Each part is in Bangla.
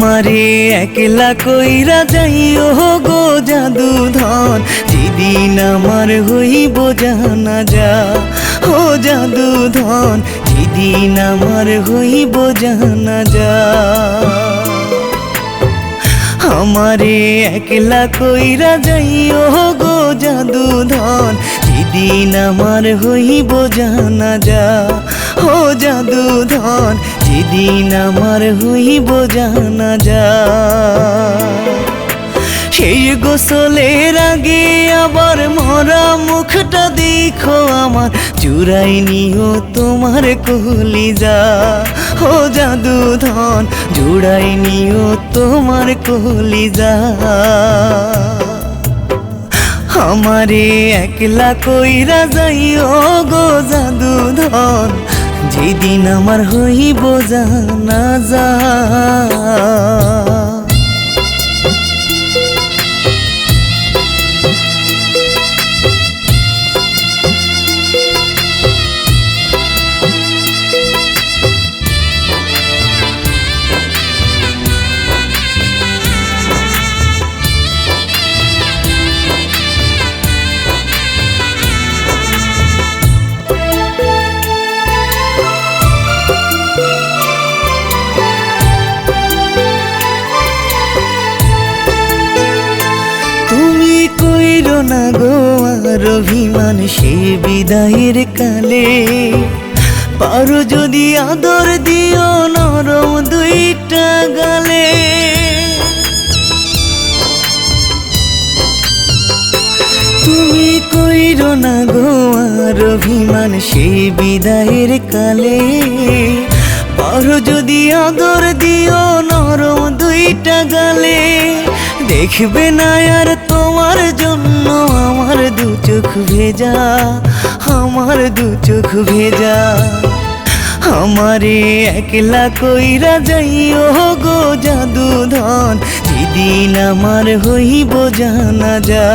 আমারে একলা কইরা যাইও গো জাদুধন, যেদিন আমার হইব জানাজা। ও জাদুধন, যেদিন আমার হইব জানাজা। আমারে একলা কইরা যাইও গো জাদুধন, যেদিন আমার হইব জানাজা। ও জাদুধন, যেদিন আমার হইব জানাজা। সেই গোসলের আগে আবার মরা মুখটা দেখো আমার, জুড়াই নিও তোমার কলিজা। ও জাদুধন, জুড়াই নিও তোমার কলিজা। আমারে একলা কইরা যাইও গো জাদুধন, যেদিন আমার হইব জানাজা। কইরো না গো আর অভিমান সে বিদায়ের কালে, পারো যদি আদর দিও নরম দুইটা গালে। তুমি কইরো না গো আর অভিমান সে বিদায়ের কালে, পারো যদি আদর দিও নরম দুইটা গালে। দেখবে না আর তোমার জন্য আমার দু চোখ ভেজা, আমার দু চোখ ভেজা। আমারে একলা কইরা যাইও গো জাদুধন, যেদিন আমার হইব জানাজা।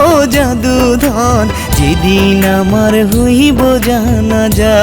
ও জাদুধন, যেদিন আমার হইব জানাজা।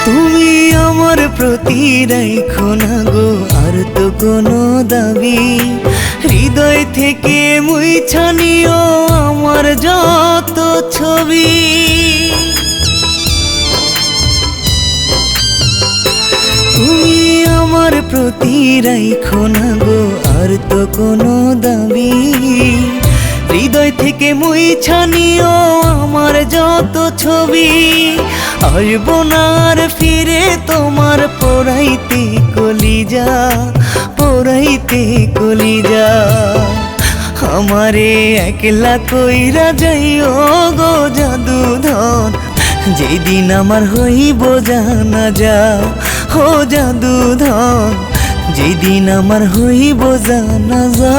তুমি আমার প্রতি রাইখো না গো আর তো কোনো দাবি, হৃদয় থেকে মুইছা নিও আমার যত ছবি। তুমি আমার প্রতি রাইখো না গো আর তো কোনো দাবি, হৃদয় থেকে মুইছা নিও আমার যত ছবি। আসব না আর ফিরে তোমার পোড়াইতে কলিজা, পোড়াইতে কলিজা। আমারে একলা কইরা যাইও গো জাদুধন, যেদিন আমার হইব জানাজা। ও জাদুধন, যেদিন আমার হইব জানাজা।